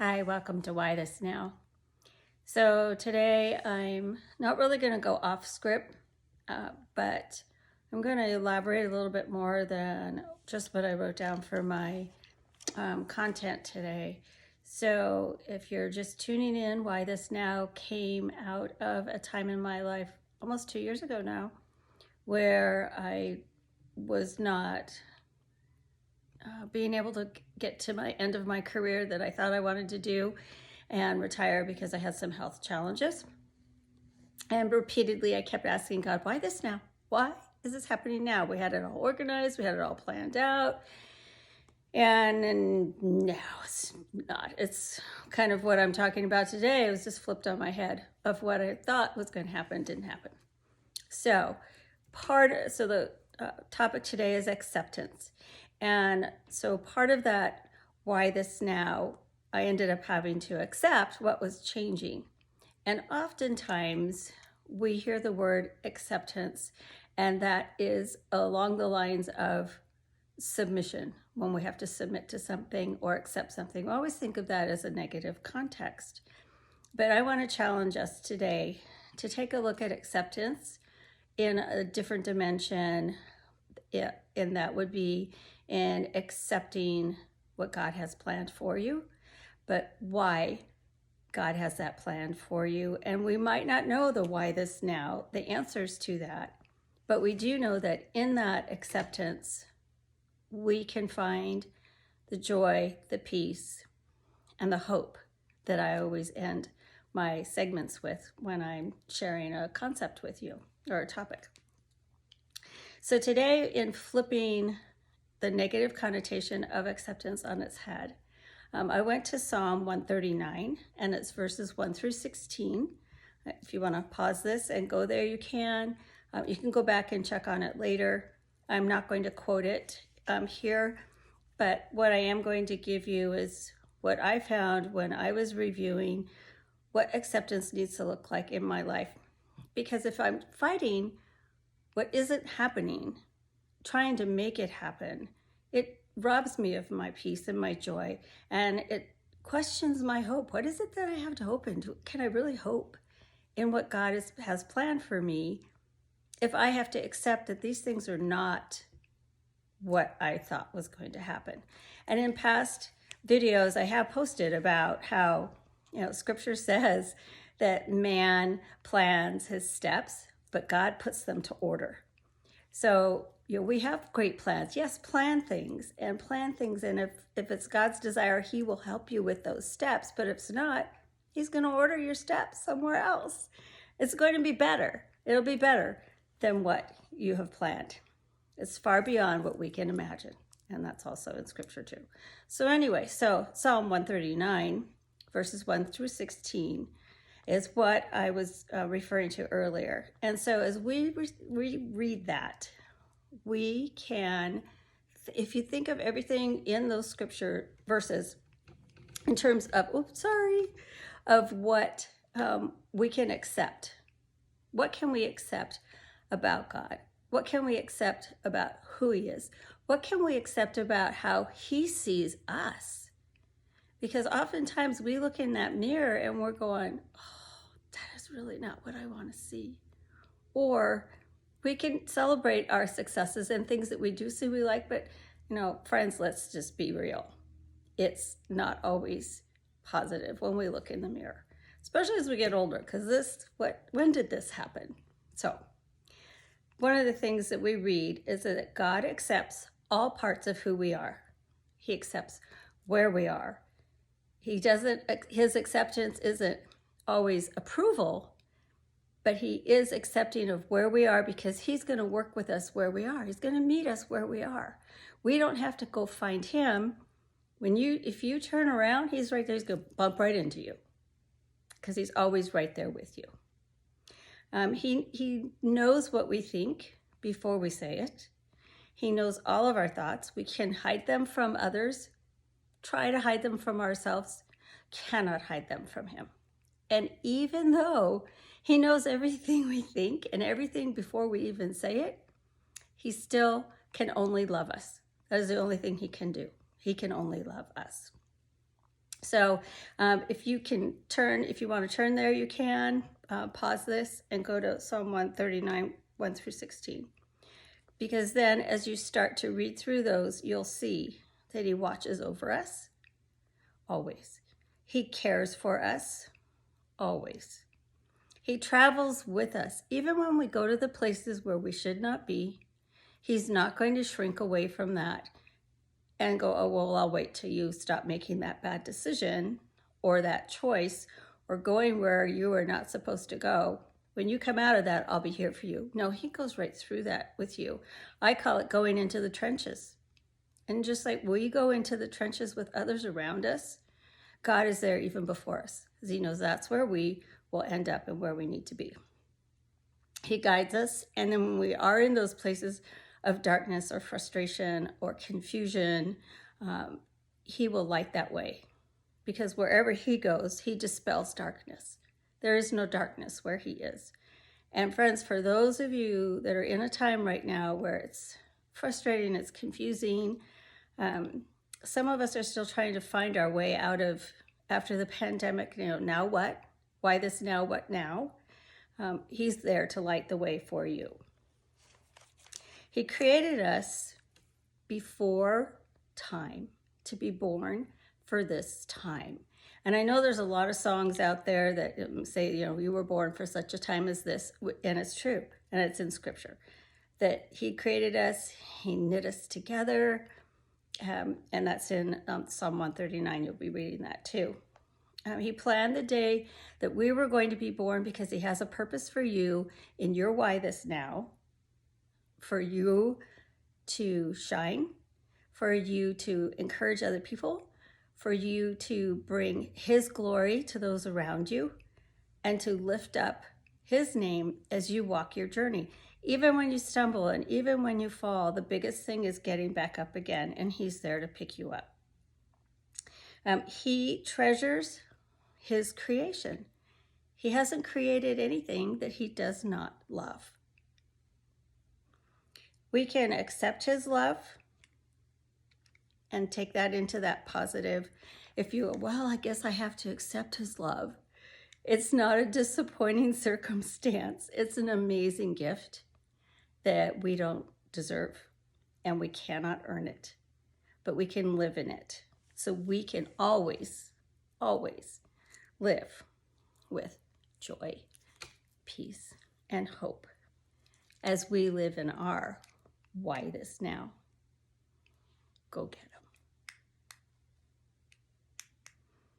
Hi, welcome to Why This Now. So today I'm not really going to go off script, but I'm going to elaborate a little bit more than just what I wrote down for my content today. So if you're just tuning in, Why This Now came out of a time in my life almost 2 years ago now where I was not being able to get to my end of my career that I thought I wanted to do and retire because I had some health challenges. And repeatedly I kept asking God, why this now? Why is this happening now? We had it all organized, we had it all planned out. And no, it's not. It's kind of what I'm talking about today. It was just flipped on my head of what I thought was going to happen didn't happen. So the topic today is acceptance. And so part of that, why this now, I ended up having to accept what was changing. And oftentimes we hear the word acceptance, and that is along the lines of submission. When we have to submit to something or accept something, we always think of that as a negative context. But I want to challenge us today to take a look at acceptance in a different dimension, and that would be in accepting what God has planned for you, but why God has that planned for you. And we might not know the why this now, the answers to that, but we do know that in that acceptance, we can find the joy, the peace, and the hope that I always end my segments with when I'm sharing a concept with you or a topic. So today, in flipping the negative connotation of acceptance on its head, I went to Psalm 139, and it's verses 1 through 16. If you want to pause this and go there, you can. You can go back and check on it later. I'm not going to quote it here, but what I am going to give you is what I found when I was reviewing what acceptance needs to look like in my life. Because if I'm fighting what isn't happening, trying to make it happen, it robs me of my peace and my joy, and it questions my hope. What is it that I have to hope in? Can I really hope in what God has planned for me if I have to accept that these things are not what I thought was going to happen? And in past videos, I have posted about how, Scripture says that man plans his steps, but God puts them to order. So, we have great plans. Yes, plan things. And if it's God's desire, he will help you with those steps. But if it's not, he's going to order your steps somewhere else. It's going to be better. It'll be better than what you have planned. It's far beyond what we can imagine. And that's also in Scripture too. So anyway, Psalm 139, verses 1 through 16, is what I was referring to earlier. And so as we read that, we can, if you think of everything in those scripture verses in terms of, of what we can accept. What can we accept about God? What can we accept about who he is? What can we accept about how he sees us? Because oftentimes we look in that mirror and we're going, oh, that is really not what I want to see. Or we can celebrate our successes and things that we do see we like, but, friends, let's just be real. It's not always positive when we look in the mirror, especially as we get older, because when did this happen? So one of the things that we read is that God accepts all parts of who we are. He accepts where we are. His acceptance isn't always approval, but he is accepting of where we are because he's going to work with us where we are. He's going to meet us where we are. We don't have to go find him. If you turn around, he's right there. He's going to bump right into you because he's always right there with you. He knows what we think before we say it. He knows all of our thoughts. We can hide them from others, try to hide them from ourselves, cannot hide them from him. And even though he knows everything we think and everything before we even say it, he still can only love us. That is the only thing he can do. He can only love us. So if you want to turn there, you can pause this and go to Psalm 139, 1 through 16. Because then as you start to read through those, you'll see that he watches over us always. He cares for us always. He travels with us. Even when we go to the places where we should not be, he's not going to shrink away from that and go, oh, well, I'll wait till you stop making that bad decision or that choice or going where you are not supposed to go. When you come out of that, I'll be here for you. No, he goes right through that with you. I call it going into the trenches. And just like we go into the trenches with others around us, God is there even before us, because he knows that's where we will end up and where we need to be. He guides us, and then when we are in those places of darkness or frustration or confusion, he will light that way, because wherever he goes, he dispels darkness. There is no darkness where he is. And friends, for those of you that are in a time right now where it's frustrating, it's confusing, some of us are still trying to find our way out of, after the pandemic, now what? Why this now? What now? He's there to light the way for you. He created us before time to be born for this time. And I know there's a lot of songs out there that say, you were born for such a time as this, and it's true, and it's in scripture, that he created us, he knit us together, and that's in Psalm 139. You'll be reading that too. He planned the day that we were going to be born because he has a purpose for you in your why this now, for you to shine, for you to encourage other people, for you to bring his glory to those around you, and to lift up his name as you walk your journey. Even when you stumble and even when you fall, the biggest thing is getting back up again, and he's there to pick you up. He treasures his creation. He hasn't created anything that he does not love. We can accept his love and take that into that positive. If you, well, I guess I have to accept his love. It's not a disappointing circumstance. It's an amazing gift that we don't deserve, and we cannot earn it, but we can live in it. So we can always, always live with joy, peace, and hope as we live in our why this now. Go get it.